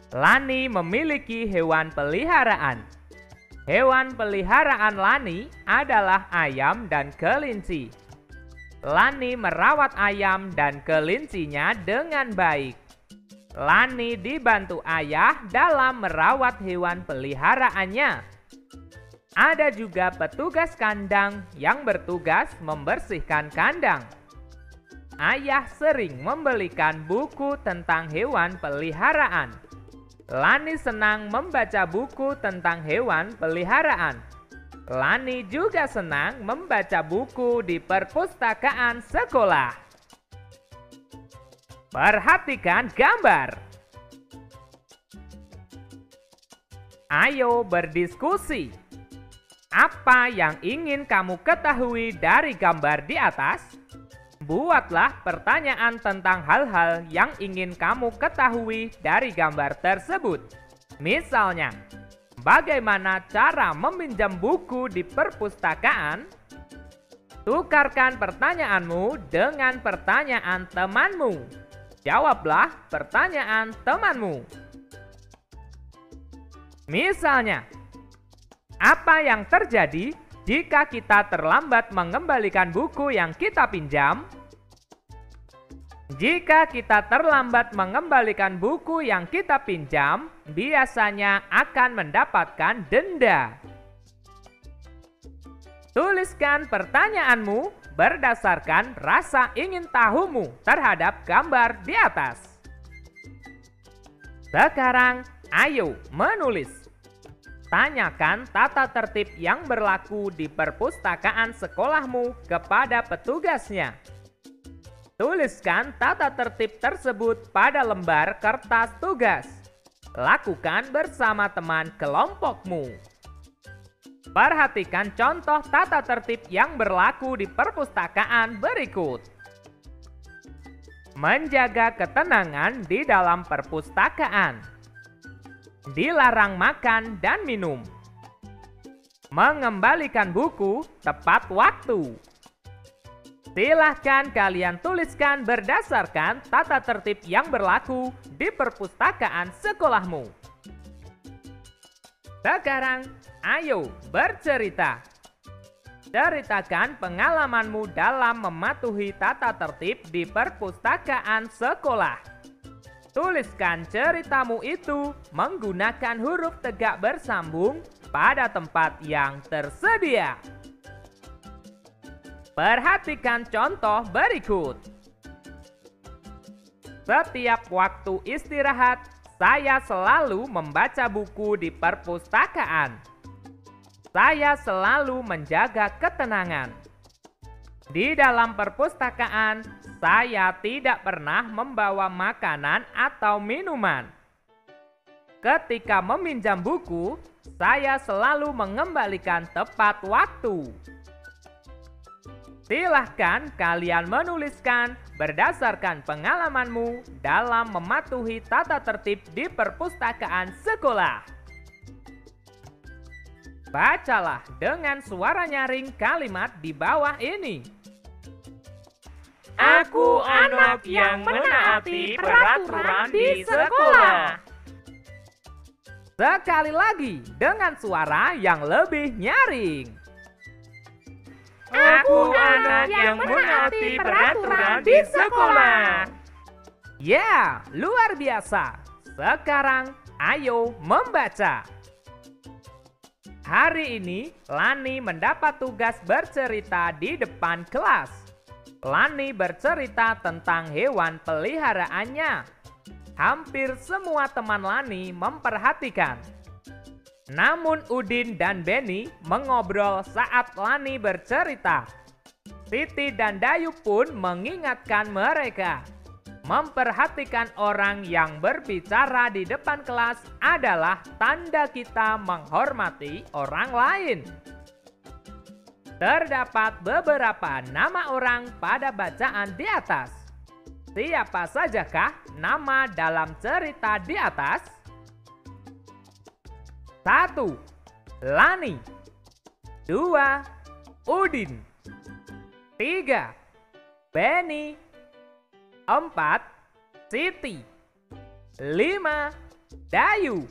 Lani memiliki hewan peliharaan. Hewan peliharaan Lani adalah ayam dan kelinci. Lani merawat ayam dan kelincinya dengan baik. Lani dibantu ayah dalam merawat hewan peliharaannya. Ada juga petugas kandang yang bertugas membersihkan kandang. Ayah sering membelikan buku tentang hewan peliharaan. Lani senang membaca buku tentang hewan peliharaan. Lani juga senang membaca buku di perpustakaan sekolah. Perhatikan gambar. Ayo berdiskusi. Apa yang ingin kamu ketahui dari gambar di atas? Buatlah pertanyaan tentang hal-hal yang ingin kamu ketahui dari gambar tersebut. Misalnya, bagaimana cara meminjam buku di perpustakaan? Tukarkan pertanyaanmu dengan pertanyaan temanmu. Jawablah pertanyaan temanmu. Misalnya, apa yang terjadi jika kita terlambat mengembalikan buku yang kita pinjam? Jika kita terlambat mengembalikan buku yang kita pinjam, biasanya akan mendapatkan denda. Tuliskan pertanyaanmu berdasarkan rasa ingin tahumu terhadap gambar di atas. Sekarang, ayo menulis. Tanyakan tata tertib yang berlaku di perpustakaan sekolahmu kepada petugasnya. Tuliskan tata tertib tersebut pada lembar kertas tugas. Lakukan bersama teman kelompokmu. Perhatikan contoh tata tertib yang berlaku di perpustakaan berikut. Menjaga ketenangan di dalam perpustakaan. Dilarang makan dan minum. Mengembalikan buku tepat waktu. Silahkan kalian tuliskan berdasarkan tata tertib yang berlaku di perpustakaan sekolahmu. Sekarang, ayo bercerita. Ceritakan pengalamanmu dalam mematuhi tata tertib di perpustakaan sekolah. Tuliskan ceritamu itu menggunakan huruf tegak bersambung pada tempat yang tersedia. Perhatikan contoh berikut. Setiap waktu istirahat, saya selalu membaca buku di perpustakaan. Saya selalu menjaga ketenangan. Di dalam perpustakaan, saya tidak pernah membawa makanan atau minuman. Ketika meminjam buku, saya selalu mengembalikan tepat waktu. Silahkan kalian menuliskan berdasarkan pengalamanmu dalam mematuhi tata tertib di perpustakaan sekolah. Bacalah dengan suara nyaring kalimat di bawah ini. Aku anak yang menaati peraturan di sekolah. Sekali lagi dengan suara yang lebih nyaring. Aku anak yang menaati peraturan di sekolah. Ya, luar biasa. Sekarang ayo membaca. Hari ini Lani mendapat tugas bercerita di depan kelas. Lani bercerita tentang hewan peliharaannya. Hampir semua teman Lani memperhatikan. Namun Udin dan Benny mengobrol saat Lani bercerita. Titi dan Dayu pun mengingatkan mereka. Memperhatikan orang yang berbicara di depan kelas adalah tanda kita menghormati orang lain. Terdapat beberapa nama orang pada bacaan di atas. Siapa sajakah nama dalam cerita di atas? 1. Lani. 2. Udin. 3. Benny. 4. Siti. 5. Dayu.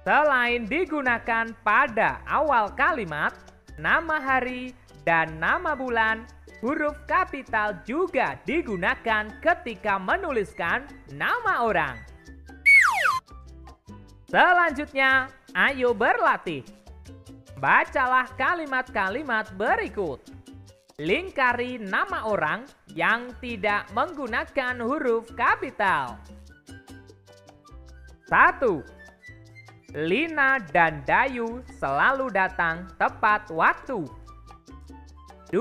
Selain digunakan pada awal kalimat, nama hari dan nama bulan, huruf kapital juga digunakan ketika menuliskan nama orang. Selanjutnya, ayo berlatih. Bacalah kalimat-kalimat berikut. Lingkari nama orang yang tidak menggunakan huruf kapital. 1. Lina dan Dayu selalu datang tepat waktu. 2.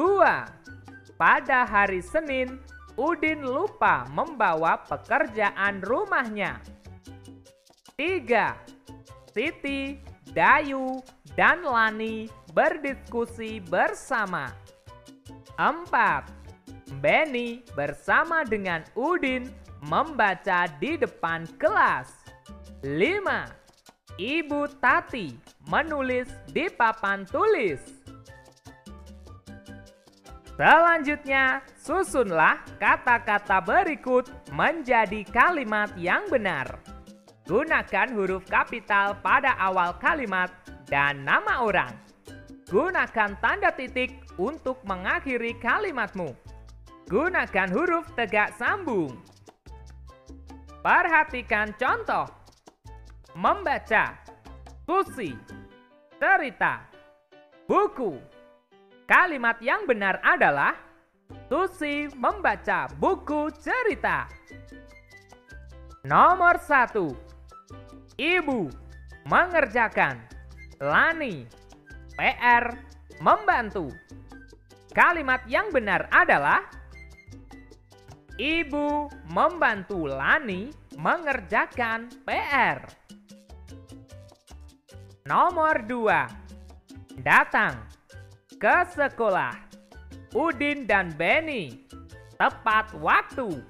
Pada hari Senin, Udin lupa membawa pekerjaan rumahnya. 3. Siti, Dayu, dan Lani berdiskusi bersama. 4. Benny bersama dengan Udin membaca di depan kelas. 5. Ibu Tati menulis di papan tulis. Selanjutnya, susunlah kata-kata berikut menjadi kalimat yang benar. Gunakan huruf kapital pada awal kalimat dan nama orang. Gunakan tanda titik untuk mengakhiri kalimatmu. Gunakan huruf tegak sambung. Perhatikan contoh. Membaca, puisi, cerita, buku. Kalimat yang benar adalah Susi membaca buku cerita. Nomor 1. Ibu mengerjakan. Lani PR membantu. Kalimat yang benar adalah Ibu membantu Lani mengerjakan PR. Nomor 2. Datang ke sekolah. Udin dan Benny tepat waktu.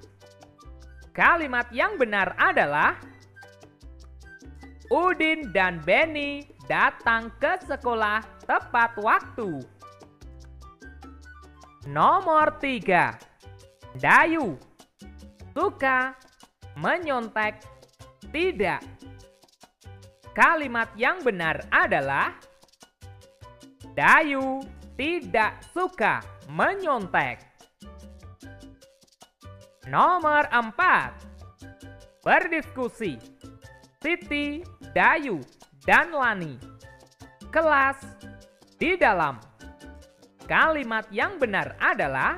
Kalimat yang benar adalah Udin dan Benny datang ke sekolah tepat waktu. Nomor 3. Dayu suka menyontek tidak. Kalimat yang benar adalah Dayu tidak suka menyontek. Nomor 4. Berdiskusi. Siti, Dayu, dan Lani. Kelas di dalam. Kalimat yang benar adalah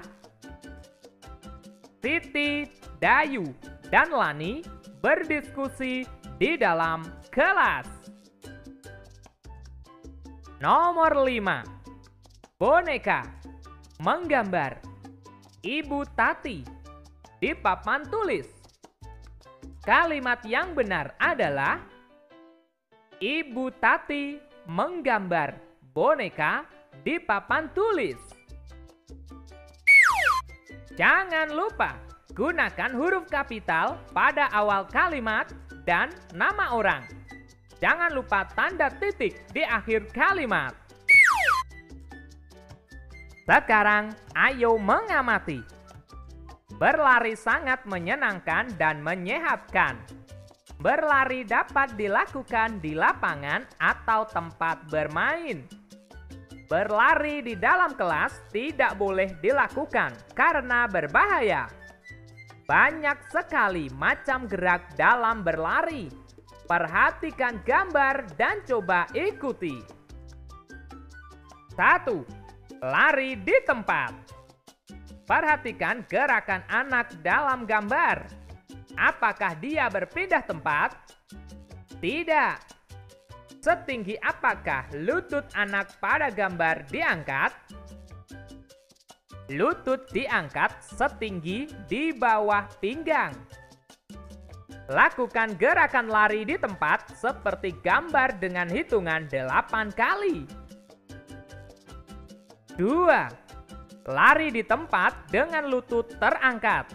Siti, Dayu, dan Lani berdiskusi di dalam kelas. Nomor 5. Boneka menggambar. Ibu Tati di papan tulis. Kalimat yang benar adalah Ibu Tati menggambar boneka di papan tulis. Jangan lupa gunakan huruf kapital pada awal kalimat dan nama orang. Jangan lupa tanda titik di akhir kalimat. Sekarang, ayo mengamati. Berlari sangat menyenangkan dan menyehatkan. Berlari dapat dilakukan di lapangan atau tempat bermain. Berlari di dalam kelas tidak boleh dilakukan karena berbahaya. Banyak sekali macam gerak dalam berlari. Perhatikan gambar dan coba ikuti. 1. Lari di tempat. Perhatikan gerakan anak dalam gambar. Apakah dia berpindah tempat? Tidak. Setinggi apakah lutut anak pada gambar diangkat? Lutut diangkat setinggi di bawah pinggang. Lakukan gerakan lari di tempat seperti gambar dengan hitungan 8 kali. 2. Lari di tempat dengan lutut terangkat.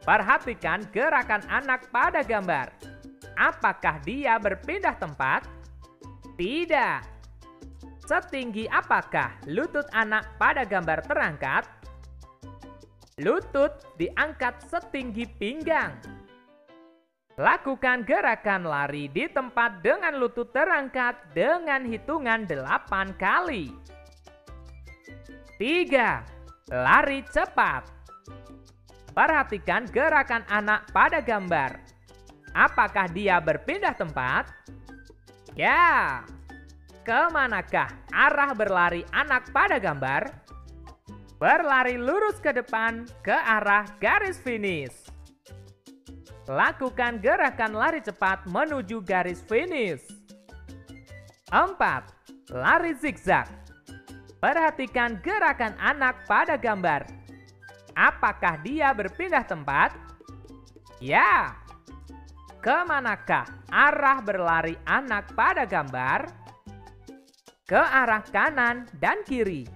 Perhatikan gerakan anak pada gambar. Apakah dia berpindah tempat? Tidak. Setinggi apakah lutut anak pada gambar terangkat? Lutut diangkat setinggi pinggang. Lakukan gerakan lari di tempat dengan lutut terangkat dengan hitungan 8 kali. 3. Lari cepat. Perhatikan gerakan anak pada gambar. Apakah dia berpindah tempat? Ya. Kemanakah arah berlari anak pada gambar? Berlari lurus ke depan ke arah garis finish. Lakukan gerakan lari cepat menuju garis finish. 4. Lari zigzag. Perhatikan gerakan anak pada gambar. Apakah dia berpindah tempat? Ya. Kemanakah arah berlari anak pada gambar? Ke arah kanan dan kiri.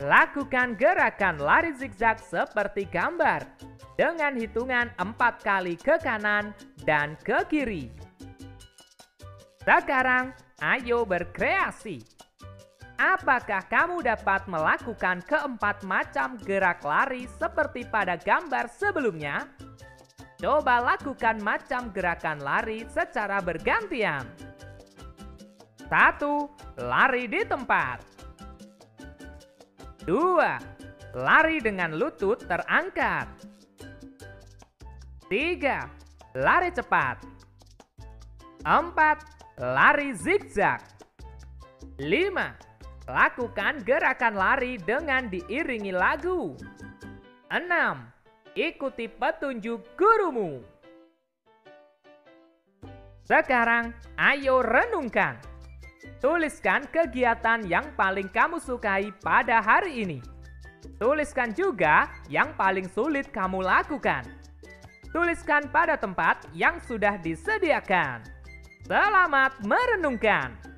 Lakukan gerakan lari zigzag seperti gambar dengan hitungan 4 kali ke kanan dan ke kiri. Sekarang, ayo berkreasi. Apakah kamu dapat melakukan keempat macam gerak lari seperti pada gambar sebelumnya? Coba lakukan macam gerakan lari secara bergantian. 1. Lari di tempat. 2. Lari dengan lutut terangkat. 3. Lari cepat. 4. Lari zigzag. 5. Lakukan gerakan lari dengan diiringi lagu. 6. Ikuti petunjuk gurumu. Sekarang, ayo renungkan. Tuliskan kegiatan yang paling kamu sukai pada hari ini. Tuliskan juga yang paling sulit kamu lakukan. Tuliskan pada tempat yang sudah disediakan. Selamat merenungkan!